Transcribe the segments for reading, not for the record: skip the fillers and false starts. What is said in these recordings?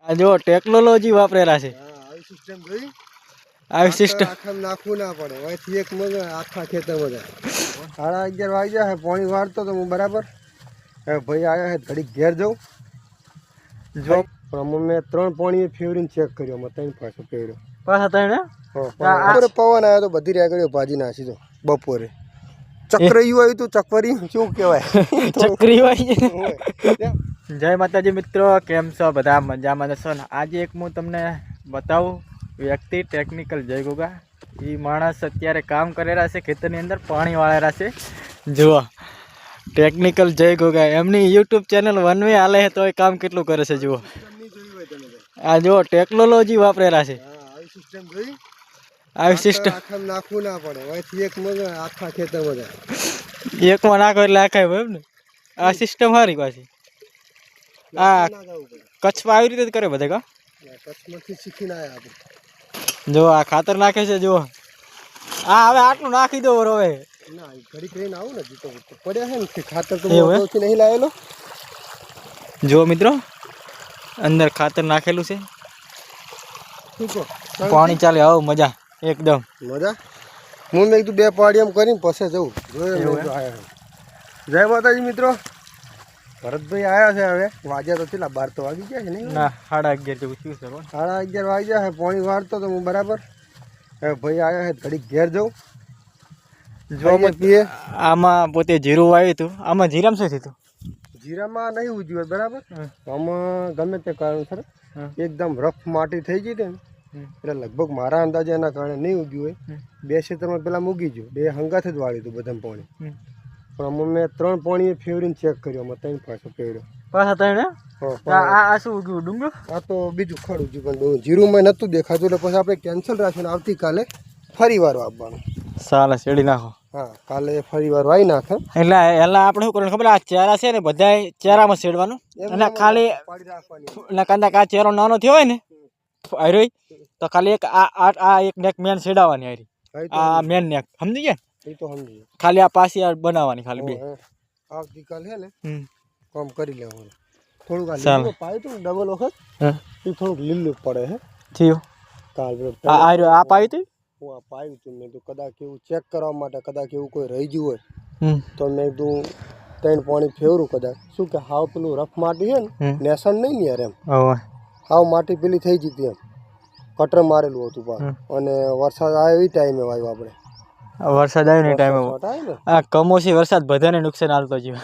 આ જો ટેકનોલોજી વાપરેલા છે. આવી સિસ્ટમ જોઈ. આવી સિસ્ટમ આખા નાખવું ના પડે. અહીંથી એક મગ આખા ખેતરમાં જાય. 11:30 વાગ્યા છે. પાણી વાળતો તો હું બરાબર. હવે ભાઈ આવ્યા છે ઘડીક ઘેર જાઉં. જો પણ મેં 3 પાણીએ ફેવરીને ચેક કર્યો. મેં 3 પાછો ફેર્યો. પાછા તણે બપોરે પવન આવ્યો તો બધી રેગડીઓ ભાજી નાસી દો બપોરે. ચક્રયું આવ્યું તું. ચકવરી શું કહેવાય? ચક્રી હોય. જય માતાજી મિત્રો, કેમ છો બધા? મજામાં છો ને? આજે એક હું તમને બતાવું વ્યક્તિ ટેકનિકલ જય ગોગા. એ માણસ અત્યારે કામ કરેલા છે ખેતરની અંદર, પાણી વાળેલા છે. જુઓ ટેકનિકલ જય ગોગા, એમની યુટ્યુબ ચેનલ વનવે હાલે છે તો એ કામ કેટલું કરે છે. જુઓ આ જુઓ ટેકનોલોજી વાપરેલા છે. આવી સિસ્ટમ જોઈ. આવી સિસ્ટમ આખા નાખવું ના પડે. અહીંથી એક મગ આખા ખેતરમાં જાય. એકમાં નાખો એટલે આખા એમ ને. આ સિસ્ટમ સારી પાછી. આ કચ્છમાં આવી રીતે જ કરે બધે કા? કચ્છમાંથી શીખીને આવ્યા આપણે. જો આ ખાતર નાખે છે. જુઓ હા, હવે આટલું નાખી દો હવે. ના ઘડી કરીને આવું ને જીતો પડ્યા છે ને ખાતર તો મોટોથી નહીં લાવેલો. જો મિત્રો અંદર ખાતર નાખેલું છે. પાણી ચાલે આવું મજા એકદમ મજા. હું મેં કીધું 2 પાડી એમ કરીને પછી જવું જોયું. જય માતાજી મિત્રો, ભરતભાઈ આવ્યા છે. હવે વાગ્યા તો કેટલા 12 તો વાગી ગયા છે નહીં? ના 11:30 જેવું થયું છે. 11:30 વાગ્યા છે. પાણી વાળતો તો હું બરાબર. હવે ભાઈ આવ્યા છે ઘડીક ઘેર જાઉં. જો પીએ. આમાં પોતે જીરું વાવ્યું હતું. આમાં જીરામાં શું થયું? જીરામાં નહીં ઉજ્યું હોય બરાબર. આમાં ગમે તે કારણસર એકદમ રફ માટી થઈ ગઈ હતી ને એટલે લગભગ મારા અંદાજે એના કારણે નહીં ઉગ્યું હોય. 2 ક્ષેત્રમાં પેલા મૂકી ગયું. 2 હંગાથ જ વાળ્યું હતું બધા પાણી. પણ આમાં મેં 3 પાણીએ ફેવરીને ચેક કર્યો. મેં 3 પાછો ફેર્યો. પાછા તણે આ શું ઉગ્યું? ડુંગર. આ તો બીજું ખડ ઉગ્યું પણ જીરુંમાં નહોતું દેખાતું એટલે પછી આપણે કેન્સલ રાખ્યું. આવતીકાલે ફરી વાર આપવાનું. સાલા શેડી નાખો. હા, કાલે ફરી વાર વાવી નાખે. એટલે એલા આપણે શું કરવાનું ખબર? આ ચેરા છે ને બધા ચેરામાં શેડવાનું અને ખાલી કાંદા આ ચેરો નાનો થયો હોય ને હારી તો ખાલી એક આ એક નેક મેન શેડાવાની હારી. આ મેન નેક સમજી ગયા? એ તો સમજી. ખાલી આ પાછી બનાવવાની ખાલી 2. આવતીકાલે હે ને કામ કરી લેવાનું. થોડુંક આ લીલું પાયું તું ડબલ વખત એ થોડુંક લીલું પડે હે થયું. કાલ આ પાયું તું હું આ પાયું તું. મેં તો કદાચ એવું ચેક કરવા માટે કદાચ એવું કોઈ રહી ગયું હોય તો મેં તું 3 પાણી ફેવરું કદાચ. શું કે હાવ પેલું રફ માટી છે ને નેસણ નહીં ને યાર એમ. હાવ માટી પેલી થઈ જતી એમ. કટર મારેલું હતું પણ અને વરસાદ આવ્યો એ ટાઈમે વાવ્યું આપણે. વરસાદ આવ્યો ને ટાઈમે આ કમોસી વરસાદ બધાને નુકસાન આવતો ગયો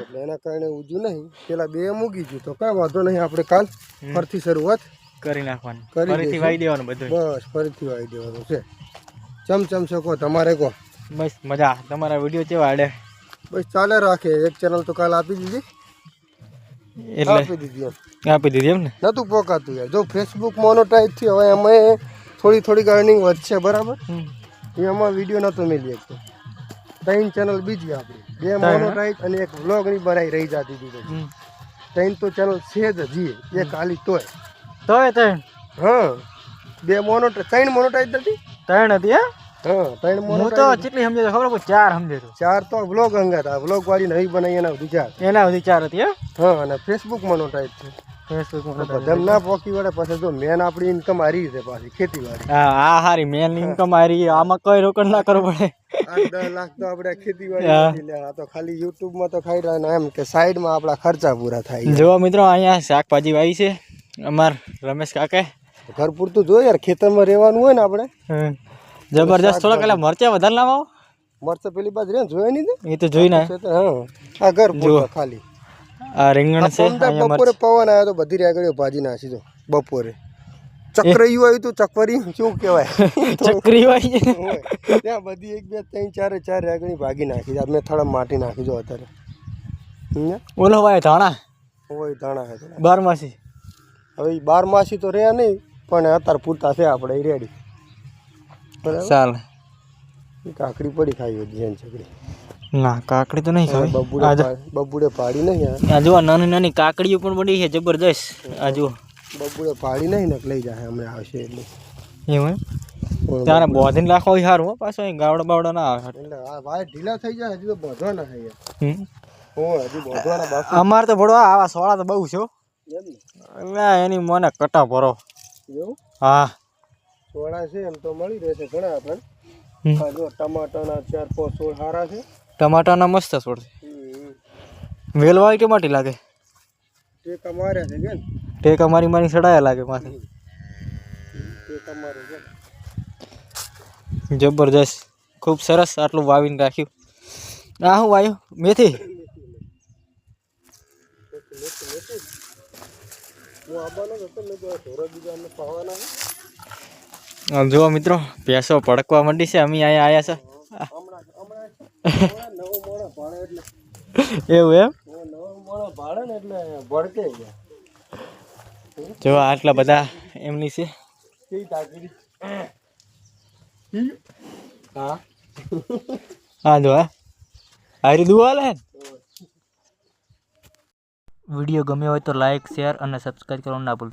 એટલે એના કારણે ઉજ્યું નહીં. પેલા 2 મૂકી ગયું તો કાંઈ વાંધો નહીં. આપણે કાલ ફરથી શરૂઆત કરી નાખવાની. ફરીથી વાવી દેવાનું બધું. બસ ફરીથી વાવી દેવાનું છે. ચમચમ શકો તમારે કહો. બસ મજા. તમારા વિડીયો કેવા આડે? બસ ચાલે રાખે. એક ચેનલ તો કાલ આપી દીધી. એટલે આપી દીધી એમ ને? નતું પોકાતું યાર. જો ફેસબુક મોનોટાઈઝ થયો હવે એમાં થોડીક અર્નિંગ વધશે બરાબર. એમાં વિડીયો નહોતો મેલી શકતો. 3 ચેનલ બીજી આપણી. 2 મોનોટાઈઝ અને એક વ્લોગની બનાવી રહી જતી હતી. 3 તો ચેનલ છે જ હજી. એક ખાલી તોય હા 2 મોનોટાઈઝ 3 મોનોટાઈઝ નથી. 3 હતી. હા 3 મોનોટાઈઝ. કેટલી સમજે તો ખબર? 4 સમજે તો 4 તો વ્લોગ અંગત. આ વ્લોગ વાળી નવી બનાવી એના સુધી 4 હતી. હા અને ફેસબુક મોનોટાઈઝ છે. બધામ ના પોકી વળે પછી જો મેન આપણી ઇન્કમ હારી રીતે પાછી ખેતીવાડી. હા હારી મેન ઇન્કમ હારી. આમાં કોઈ રોકડ ના કરવું પડે. 8-10 લાખ તો આપણે ખેતીવાડી લે. આ તો ખાલી યુટ્યુબમાં તો ખાઈ રહ્યા એમ કે સાઈડમાં આપણા ખર્ચા પૂરા થાય. જો મિત્રો અહીંયા શાકભાજી વાવી છે અમાર રમેશ કાકે. ઘર પૂરતું જો યાર. ખેતરમાં રહેવાનું હોય ને આપણે જબરજસ્ત. થોડા પેલા મરચા વધારે લાવો. મરચા પેલી બાજુ રે જોયા નહીં? એ તો જોઈ ને. હા આ ઘર પૂરતું ખાલી. આ રીંગણ છે. બપોરે પવન આવ્યો તો બધી રેગડીઓ ભાજી નાસી દો બપોરે. ચક્રયું આવ્યું તું. ચકવરી શું કહેવાય? ચક્રી હોય. ત્યાં બધી 1 2 3 4 રેગડી ભાગી નાખી. મેં થોડા માટી નાખી દો અત્યારે. ઓલો ભાઈ ધાણા હોય ધાણા છે 12માસી. હવે 12માસી તો રહ્યા નહીં પણ અત્યારે પૂરતા છે આપણે રેડી. ચાલ કાકડી પડી ખાઈ હોય જેન ચકડી. ના કાકડી તો નહીં ખાવી. બબુડે પાડી નહીં. આ જો નાની નાની કાકડીઓ પણ પડી છે જબરજસ્ત. આ જો બબુડે પાડી નહીં ને લઈ જાય હમણાં આવશે એટલે. એવું ત્યારે બોધીને રાખો સારું. પાછો ગાવડા બાવડા ના આવે એટલે આ વાય ઢીલા થઈ જાય. હજુ તો બોધવા ના થાય. હજુ બોધવાના બાકી. અમારે તો ભડવા આવા સોળા તો બહુ છે. એમ ને ના એની મને કટા ભરો. એવું હા સોળા છે એમ તો મળી રહેશે ઘણા પણ હમ. આ જો ટમાટાના 4-5 છોડ સારા છે. ટમાટાના મસ્ત છોડ છે. હમ. વેલવાઈ ટમાટી લાગે. ટેકા માર્યા છે કે ને? ટેકા મારી મારી સડાયા લાગે માથે. ટેકા મારે છે. જબરજસ્ત ખૂબ સરસ આટલું વાવીને રાખ્યું. આ શું વાયું? મેથી. હું આવવાનો જ હતો મેં તો ઢોરો બીજા અમને પાવાના છે. આમ જુઓ મિત્રો ભેંસો ભડકવા માંડી છે. અમે અહીંયા આવ્યા છે. હમણાં નવો મોણો ભાડે એટલે એવું એમ? નવો મોણો ભાડે ને એટલે ભડકે ગયા. જો આટલા બધા એમની છે. કેવી તાકીદી? હા હા જો હા હારી દુઆ લે. વિડીયો ગમ્યો હોય તો લાઈક શેર અને સબસ્ક્રાઈબ કરવાનું ના ભૂલતા.